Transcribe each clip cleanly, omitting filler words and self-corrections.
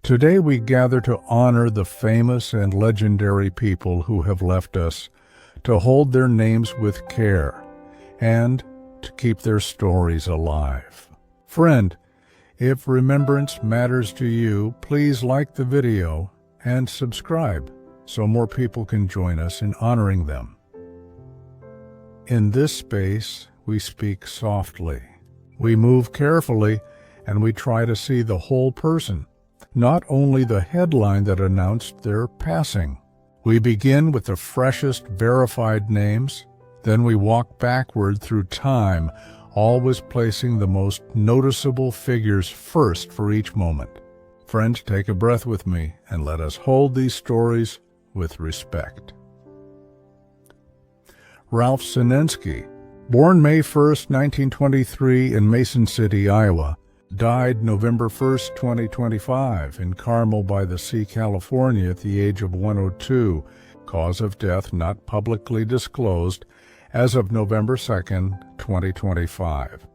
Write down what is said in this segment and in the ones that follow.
Today we gather to honor the famous and legendary people who have left us, to hold their names with care, and to keep their stories alive. Friend, if remembrance matters to you, please like the video and subscribe so more people can join us in honoring them. In this space, we speak softly. We move carefully, and we try to see the whole person, not only the headline that announced their passing. We begin with the freshest verified names, then we walk backward through time, always placing the most noticeable figures first for each moment. Friends, take a breath with me and let us hold these stories with respect. Ralph Sinensky, born May 1st, 1923 in Mason City, Iowa, died November 1st, 2025 in Carmel-by-the-Sea, California at the age of 102, cause of death not publicly disclosed as of November 2nd, 2025.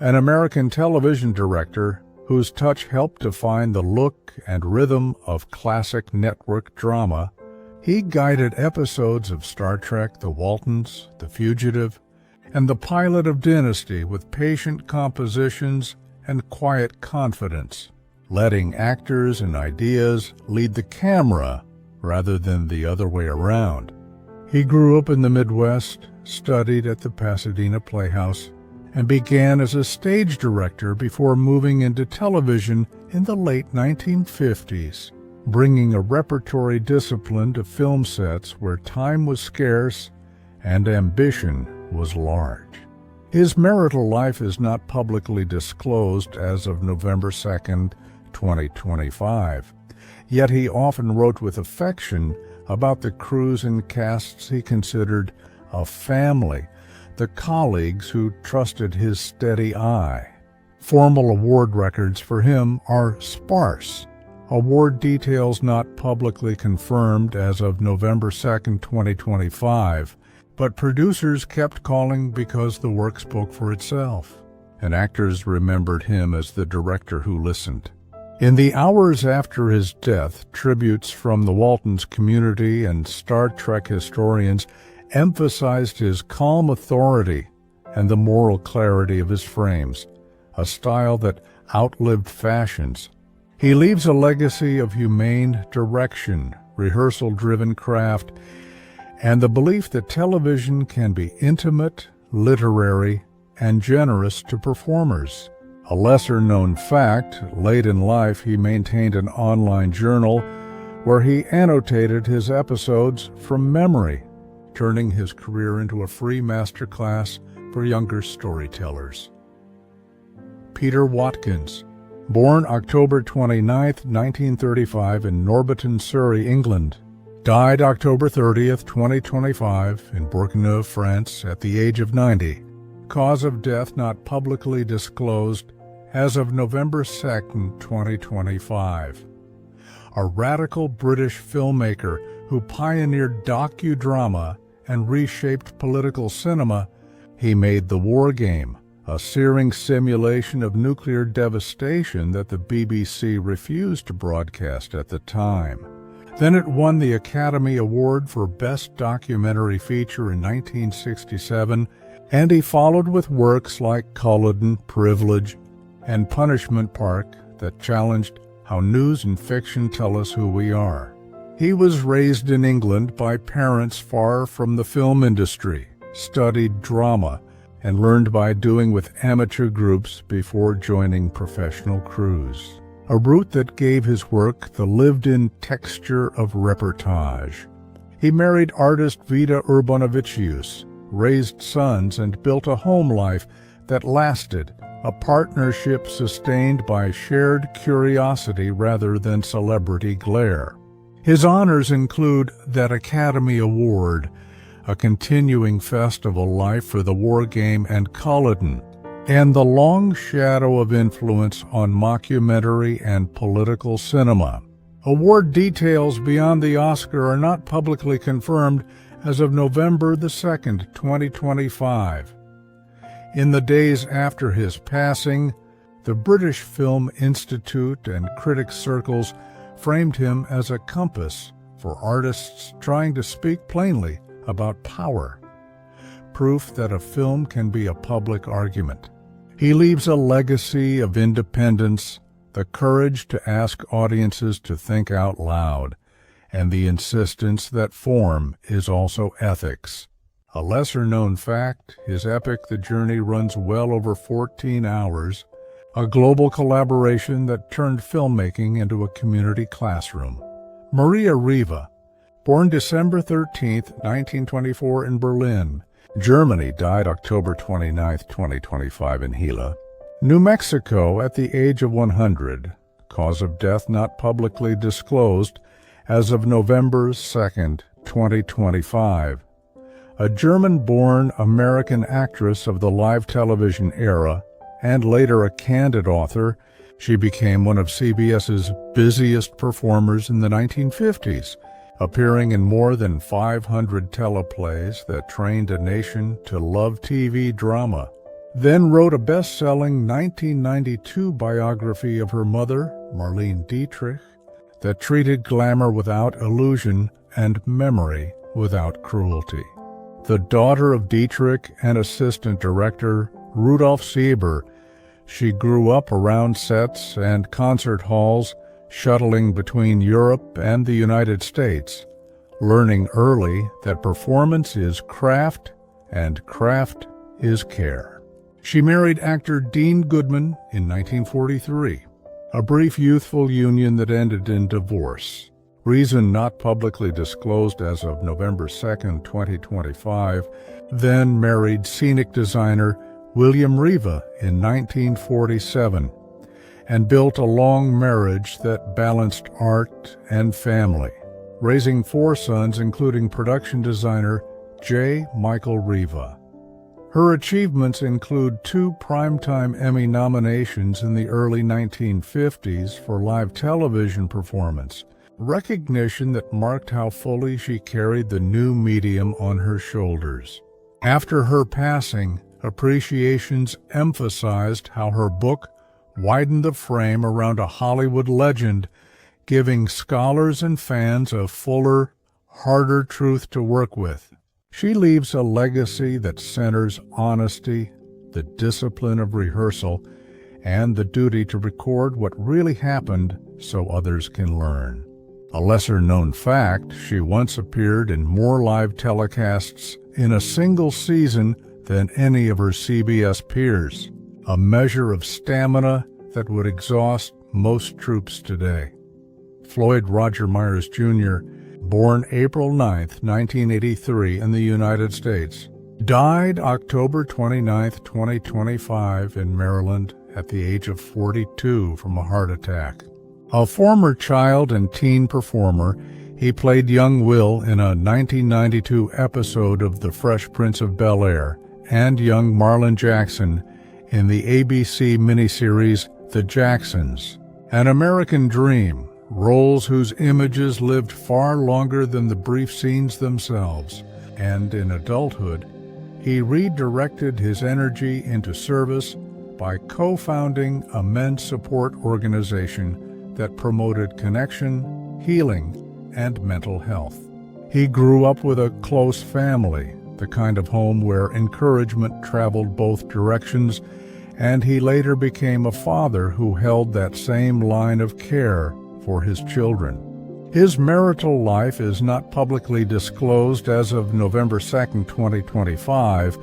An American television director whose touch helped define the look and rhythm of classic network drama, he guided episodes of Star Trek, The Waltons, The Fugitive, and the pilot of Dynasty with patient compositions and quiet confidence, letting actors and ideas lead the camera rather than the other way around. He grew up in the Midwest, studied at the Pasadena Playhouse, and began as a stage director before moving into television in the late 1950s, bringing a repertory discipline to film sets where time was scarce and ambition was large. His marital life is not publicly disclosed as of November 2nd, 2025, yet he often wrote with affection about the crews and casts he considered a family, the colleagues who trusted his steady eye. Formal award records for him are sparse. Award details not publicly confirmed as of November 2nd, 2025, but producers kept calling because the work spoke for itself, and actors remembered him as the director who listened. In the hours after his death, tributes from the Waltons community and Star Trek historians emphasized his calm authority and the moral clarity of his frames, a style that outlived fashions. He leaves a legacy of humane direction, rehearsal-driven craft, and the belief that television can be intimate, literary, and generous to performers. A lesser-known fact, late in life he maintained an online journal where he annotated his episodes from memory, turning his career into a free masterclass for younger storytellers. Peter Watkins, born October 29, 1935 in Norbiton, Surrey, England, died October 30th, 2025 in Bourgogne, France at the age of 90. Cause of death not publicly disclosed as of November 2nd, 2025. A radical British filmmaker who pioneered docudrama and reshaped political cinema, he made The War Game, a searing simulation of nuclear devastation that the BBC refused to broadcast at the time. Then it won the Academy Award for Best Documentary Feature in 1967, and he followed with works like Culloden, Privilege, and Punishment Park that challenged how news and fiction tell us who we are. He was raised in England by parents far from the film industry, studied drama, and learned by doing with amateur groups before joining professional crews, a route that gave his work the lived-in texture of reportage. He married artist Vida Urbanavicius, raised sons, and built a home life that lasted, a partnership sustained by shared curiosity rather than celebrity glare. His honors include that Academy Award, a continuing festival life for The War Game and Culloden, and the long shadow of influence on mockumentary and political cinema. Award details beyond the Oscar are not publicly confirmed as of November 2nd, 2025. In the days after his passing, The British Film Institute and critics' circles framed him as a compass for artists trying to speak plainly about power, proof that a film can be a public argument. He leaves a legacy of independence, the courage to ask audiences to think out loud, and the insistence that form is also ethics. A lesser-known fact, his epic The Journey runs well over 14 hours, a global collaboration that turned filmmaking into a community classroom. Maria Riva, born December 13, 1924 in Berlin, Germany, died October 29, 2025 in Gila. New Mexico at the age of 100, cause of death not publicly disclosed as of November 2, 2025. A German-born American actress of the live television era, and later a candid author, she became one of CBS's busiest performers in the 1950s, appearing in more than 500 teleplays that trained a nation to love TV drama. Then wrote a best-selling 1992 biography of her mother, Marlene Dietrich, that treated glamour without illusion and memory without cruelty. The daughter of Dietrich and assistant director Rudolf Sieber, she grew up around sets and concert halls, shuttling between Europe and the United States, learning early that performance is craft and craft is care. She married actor Dean Goodman in 1943, a brief youthful union that ended in divorce. Reason not publicly disclosed as of November 2, 2025, then married scenic designer William Riva in 1947, and built a long marriage that balanced art and family, raising 4 sons including production designer J. Michael Riva. Her achievements include 2 Primetime Emmy nominations in the early 1950s for live television performance, recognition that marked how fully she carried the new medium on her shoulders. After her passing, appreciations emphasized how her book widened the frame around a Hollywood legend, giving scholars and fans a fuller, harder truth to work with. She leaves a legacy that centers honesty, the discipline of rehearsal, and the duty to record what really happened so others can learn. A lesser-known fact, she once appeared in more live telecasts in a single season than any of her CBS peers, a measure of stamina that would exhaust most troops today. Floyd Roger Myers Jr., born April 9, 1983 in the United States, died October 29, 2025 in Maryland at the age of 42 from a heart attack. A former child and teen performer, he played young Will in a 1992 episode of The Fresh Prince of Bel-Air and young Marlon Jackson in the ABC miniseries The Jacksons. An American Dream, roles whose images lived far longer than the brief scenes themselves, and in adulthood, he redirected his energy into service by co-founding a men's support organization that promoted connection, healing, and mental health. He grew up with a close family, the kind of home where encouragement traveled both directions, and he later became a father who held that same line of care for his children. His marital life is not publicly disclosed as of November 2, 2025,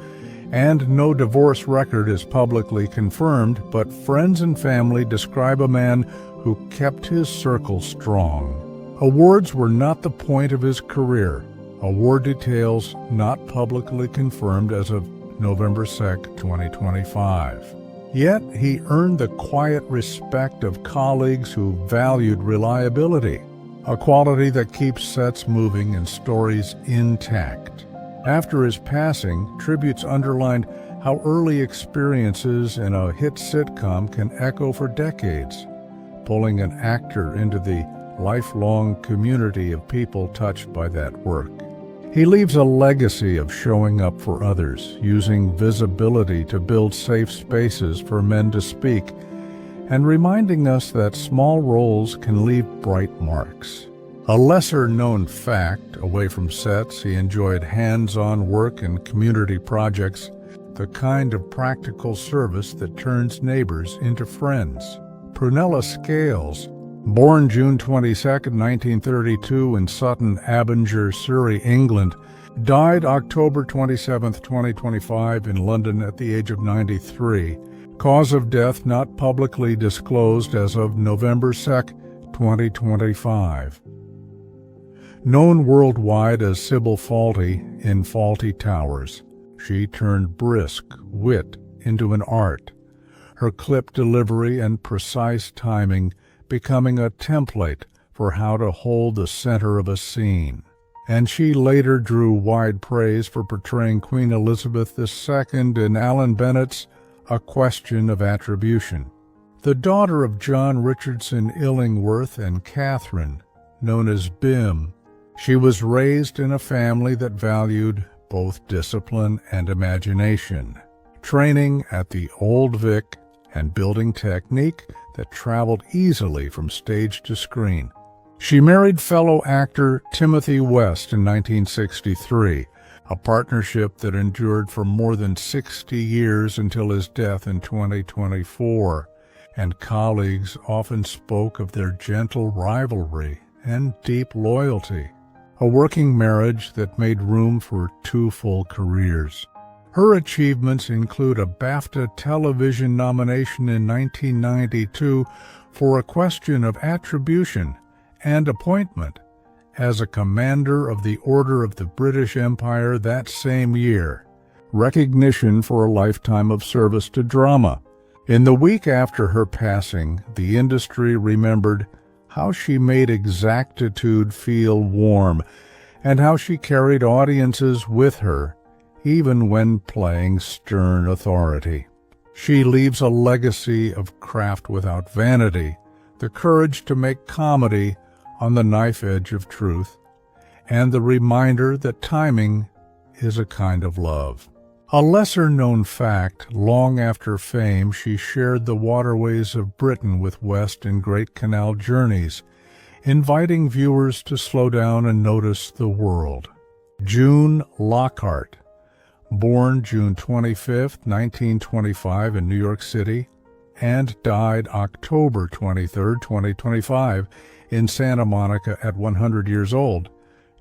and no divorce record is publicly confirmed, but friends and family describe a man who kept his circle strong. Awards were not the point of his career. Award details not publicly confirmed as of November 2, 2025. Yet he earned the quiet respect of colleagues who valued reliability, a quality that keeps sets moving and stories intact. After his passing, tributes underlined how early experiences in a hit sitcom can echo for decades, pulling an actor into the lifelong community of people touched by that work. He leaves a legacy of showing up for others, using visibility to build safe spaces for men to speak, and reminding us that small roles can leave bright marks. A lesser-known fact, away from sets, he enjoyed hands-on work and community projects, the kind of practical service that turns neighbors into friends. Prunella Scales, born June 22, 1932 in Sutton Abinger, Surrey, England, died October 27, 2025 in London at the age of 93. Cause of death not publicly disclosed as of November 2, 2025. Known worldwide as Sybil Fawlty in Fawlty Towers, she turned brisk wit into an art, her clip delivery and precise timing becoming a template for how to hold the center of a scene. And she later drew wide praise for portraying Queen Elizabeth II in Alan Bennett's A Question of Attribution. The daughter of John Richardson Illingworth and Catherine, known as Bim, she was raised in a family that valued both discipline and imagination, training at the Old Vic and building technique that traveled easily from stage to screen. She married fellow actor Timothy West in 1963, a partnership that endured for more than 60 years until his death in 2024, and colleagues often spoke of their gentle rivalry and deep loyalty, a working marriage that made room for 2 full careers. Her achievements include a BAFTA television nomination in 1992 for A Question of Attribution and appointment as a Commander of the Order of the British Empire that same year, recognition for a lifetime of service to drama. In the week after her passing, the industry remembered how she made exactitude feel warm and how she carried audiences with her even when playing stern authority. She leaves a legacy of craft without vanity, the courage to make comedy on the knife edge of truth, and the reminder that timing is a kind of love. A lesser-known fact, long after fame, she shared the waterways of Britain with West in Great Canal journeys, inviting viewers to slow down and notice the world. June Lockhart, born June 25, 1925 in New York City, and died October 23, 2025 in Santa Monica at 100 years old.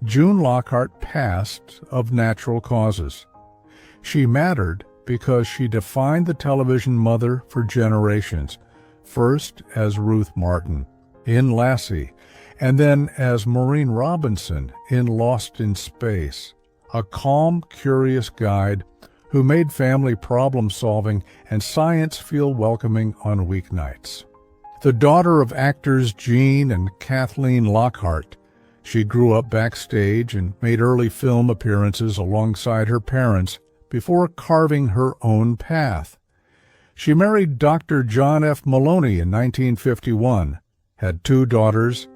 June Lockhart passed of natural causes. She mattered because she defined the television mother for generations, first as Ruth Martin in Lassie, and then as Maureen Robinson in Lost in Space, a calm, curious guide who made family problem-solving and science feel welcoming on weeknights. The daughter of actors Gene and Kathleen Lockhart, she grew up backstage and made early film appearances alongside her parents before carving her own path. She married Dr. John F. Maloney in 1951, had 2 daughters,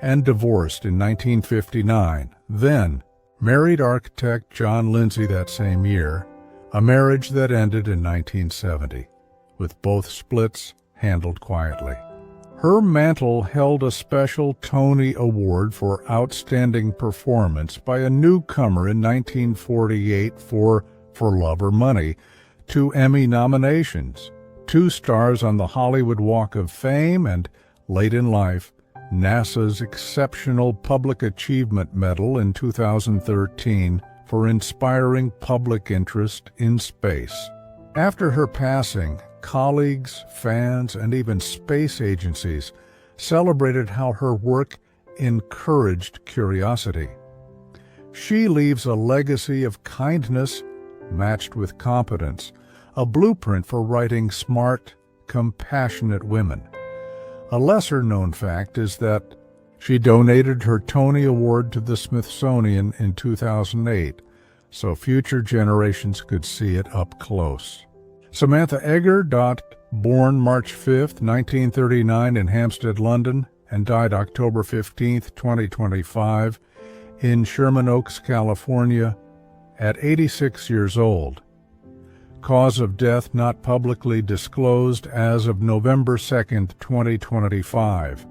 and divorced in 1959, then married architect John Lindsay that same year, a marriage that ended in 1970, with both splits handled quietly. Her mantle held a special Tony Award for Outstanding Performance by a newcomer in 1948 for Love or Money, 2 Emmy nominations, 2 stars on the Hollywood Walk of Fame, and, late in life, NASA's Exceptional Public Achievement Medal in 2013 for inspiring public interest in space. After her passing, colleagues, fans, and even space agencies celebrated how her work encouraged curiosity. She leaves a legacy of kindness matched with competence, a blueprint for writing smart, compassionate women. A lesser-known fact is that she donated her Tony Award to the Smithsonian in 2008, so future generations could see it up close. Samantha Egger, born March 5, 1939 in Hampstead, London, and died October 15, 2025, in Sherman Oaks, California, at 86 years old. cause of death not publicly disclosed as of November 2, 2025.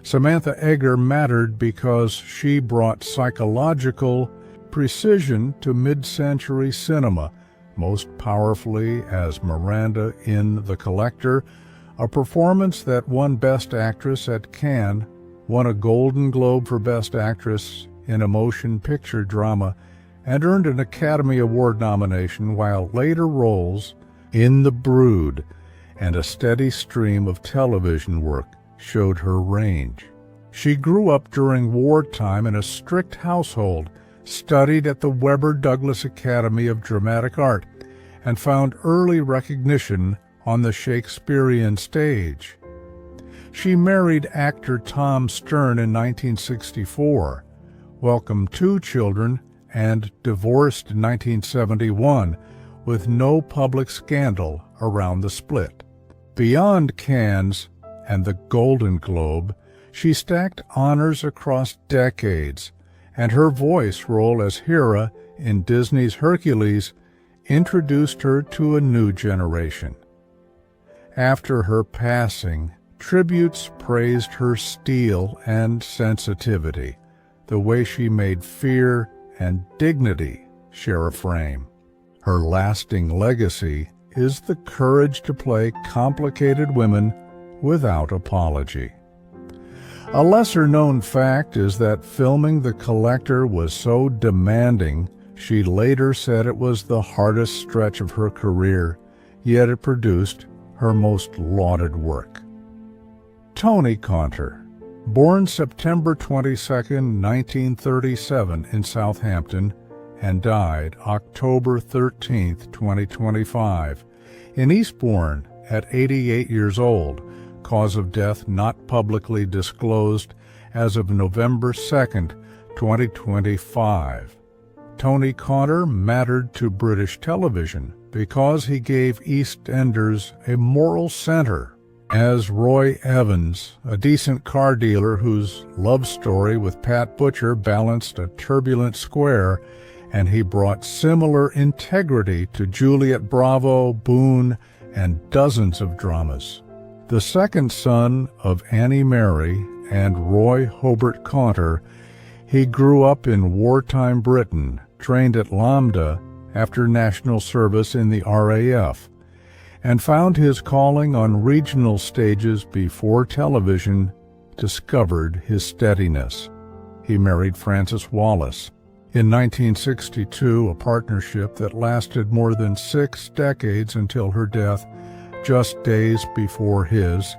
Samantha Eggar mattered because she brought psychological precision to mid-century cinema, most powerfully as Miranda in The Collector, a performance that won Best Actress at Cannes, won a Golden Globe for Best Actress in a Motion Picture Drama, and earned an Academy Award nomination, while later roles in The Brood and a steady stream of television work showed her range. She grew up during wartime in a strict household, studied at the Webber Douglas Academy of Dramatic Art, and found early recognition on the Shakespearean stage. She married actor Tom Stern in 1964, welcomed 2 children, and divorced in 1971, with no public scandal around the split. Beyond Cannes and the Golden Globe, she stacked honors across decades, and her voice role as Hera in Disney's Hercules introduced her to a new generation. After her passing, tributes praised her steel and sensitivity, the way she made fear and dignity share a frame. Her lasting legacy is the courage to play complicated women without apology. A lesser-known fact is that filming The Collector was so demanding, she later said it was the hardest stretch of her career, yet it produced her most lauded work. Toni Conter, born September 22, 1937 in Southampton, and died October 13, 2025, in Eastbourne at 88 years old, cause of death not publicly disclosed as of November 2, 2025. Toni Conter mattered to British television because he gave EastEnders a moral center. As Roy Evans, a decent car dealer whose love story with Pat Butcher balanced a turbulent square, and he brought similar integrity to Juliet Bravo, Boone, and dozens of dramas. The second son of Annie Mary and Roy Hobart Conter, he grew up in wartime Britain, trained at Lambda after national service in the RAF, and found his calling on regional stages before television discovered his steadiness. He married Frances Wallace. In 1962, a partnership that lasted more than 6 decades until her death, just days before his,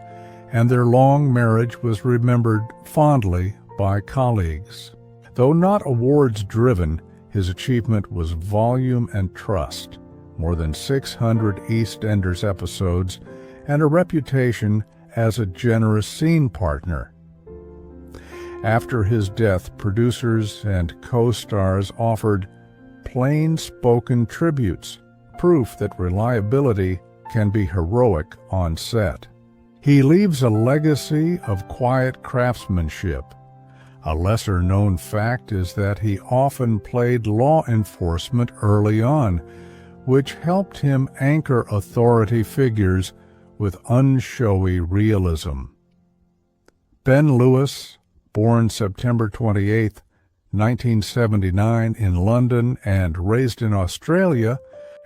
and their long marriage was remembered fondly by colleagues. Though not awards-driven, his achievement was volume and trust, more than 600 EastEnders episodes, and a reputation as a generous scene partner. After his death, producers and co-stars offered plain-spoken tributes, proof that reliability can be heroic on set. He leaves a legacy of quiet craftsmanship. A lesser-known fact is that he often played law enforcement early on, which helped him anchor authority figures with unshowy realism. Ben Lewis, born September 28, 1979 in London and raised in Australia,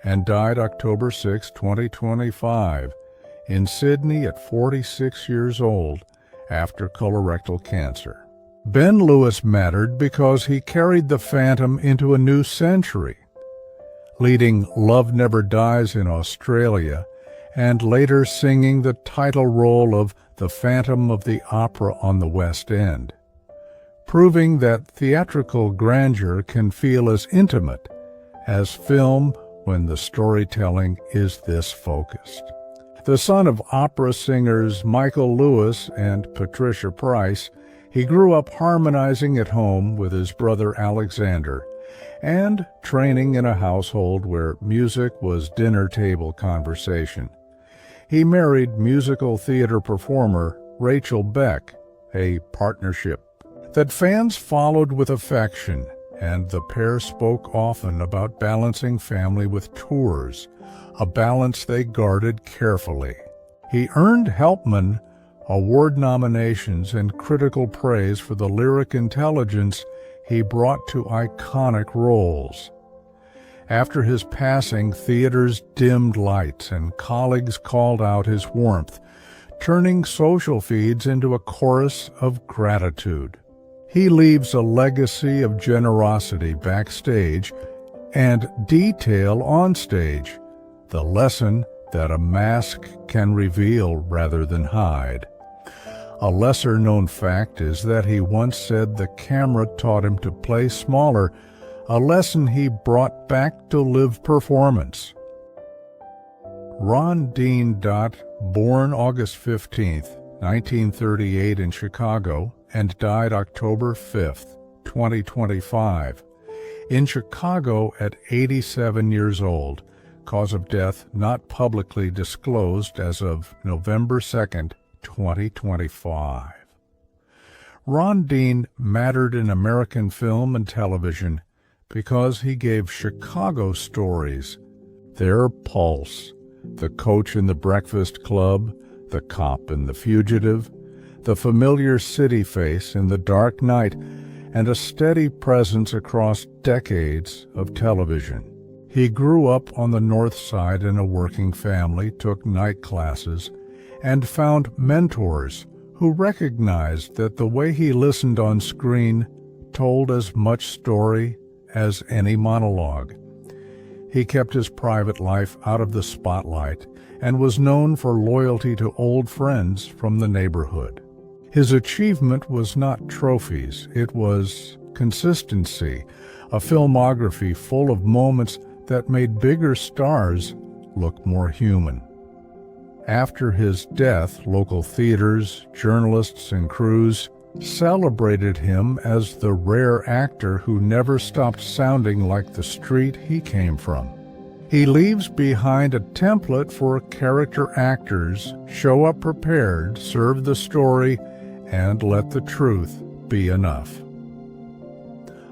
and died October 6, 2025, in Sydney at 46 years old after colorectal cancer. Ben Lewis mattered because he carried the Phantom into a new century, leading Love Never Dies in Australia and later singing the title role of the Phantom of the Opera on the West End, proving that theatrical grandeur can feel as intimate as film when the storytelling is this focused. The son of opera singers Michael Lewis and Patricia Price, he grew up harmonizing at home with his brother Alexander and training in a household where music was dinner table conversation. He married musical theater performer Rachel Beck, a partnership that fans followed with affection and the pair spoke often about balancing family with tours, a balance they guarded carefully. He earned Helpman award nominations and critical praise for the lyric intelligence he brought to iconic roles. After his passing, theaters dimmed lights and colleagues called out his warmth, turning social feeds into a chorus of gratitude. He leaves a legacy of generosity backstage and detail on stage, the lesson that a mask can reveal rather than hide. A lesser-known fact is that he once said the camera taught him to play smaller, a lesson he brought back to live performance. Ron Dean. Born August 15, 1938 in Chicago, and died October 5, 2025. In Chicago at 87 years old, cause of death not publicly disclosed as of November 2, 2025. Ron Dean mattered in American film and television because he gave Chicago stories their pulse. The coach in the Breakfast Club, the cop in The Fugitive, the familiar city face in The Dark Knight, and a steady presence across decades of television. He grew up on the North Side in a working family, took night classes, and found mentors who recognized that the way he listened on screen told as much story as any monologue. He kept his private life out of the spotlight and was known for loyalty to old friends from the neighborhood. His achievement was not trophies, it was consistency, a filmography full of moments that made bigger stars look more human. After his death, local theaters, journalists, and crews celebrated him as the rare actor who never stopped sounding like the street he came from. He leaves behind a template for character actors: show up prepared, serve the story, and let the truth be enough.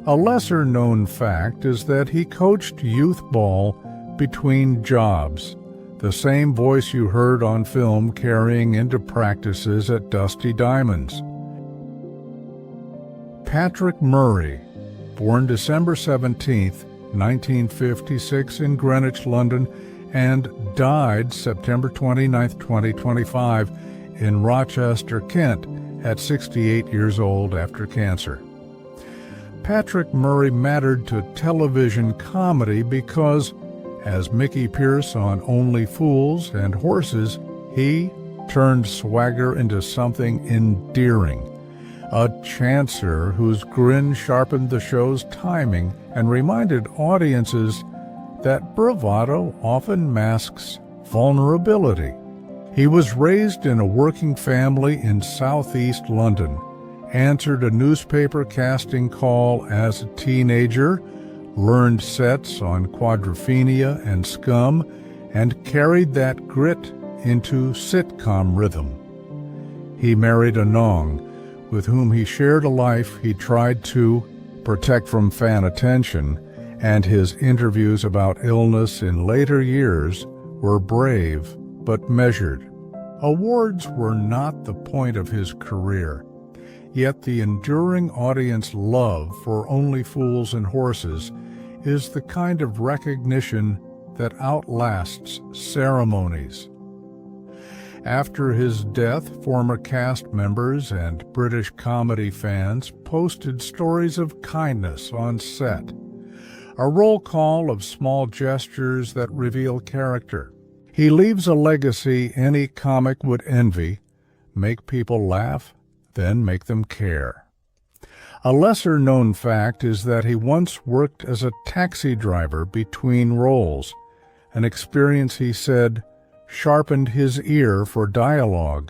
A lesser-known fact is that he coached youth ball between jobs, the same voice you heard on film carrying into practices at Dusty Diamonds. Patrick Murray, born December 17, 1956 in Greenwich, London, and died September 29, 2025 in Rochester, Kent, at 68 years old after cancer. Patrick Murray mattered to television comedy because, as Mickey Pierce on Only Fools and Horses, he turned swagger into something endearing. A chancer whose grin sharpened the show's timing and reminded audiences that bravado often masks vulnerability. He was raised in a working family in southeast London, answered a newspaper casting call as a teenager, learned sets on Quadrophenia and Scum, and carried that grit into sitcom rhythm. He married Anong, with whom he shared a life he tried to protect from fan attention, and his interviews about illness in later years were brave but measured. Awards were not the point of his career, yet the enduring audience love for Only Fools and Horses is the kind of recognition that outlasts ceremonies. After his death, former cast members and British comedy fans posted stories of kindness on set, a roll call of small gestures that reveal character. He leaves a legacy any comic would envy: make people laugh, then make them care. A lesser-known fact is that he once worked as a taxi driver between roles, an experience he said sharpened his ear for dialogue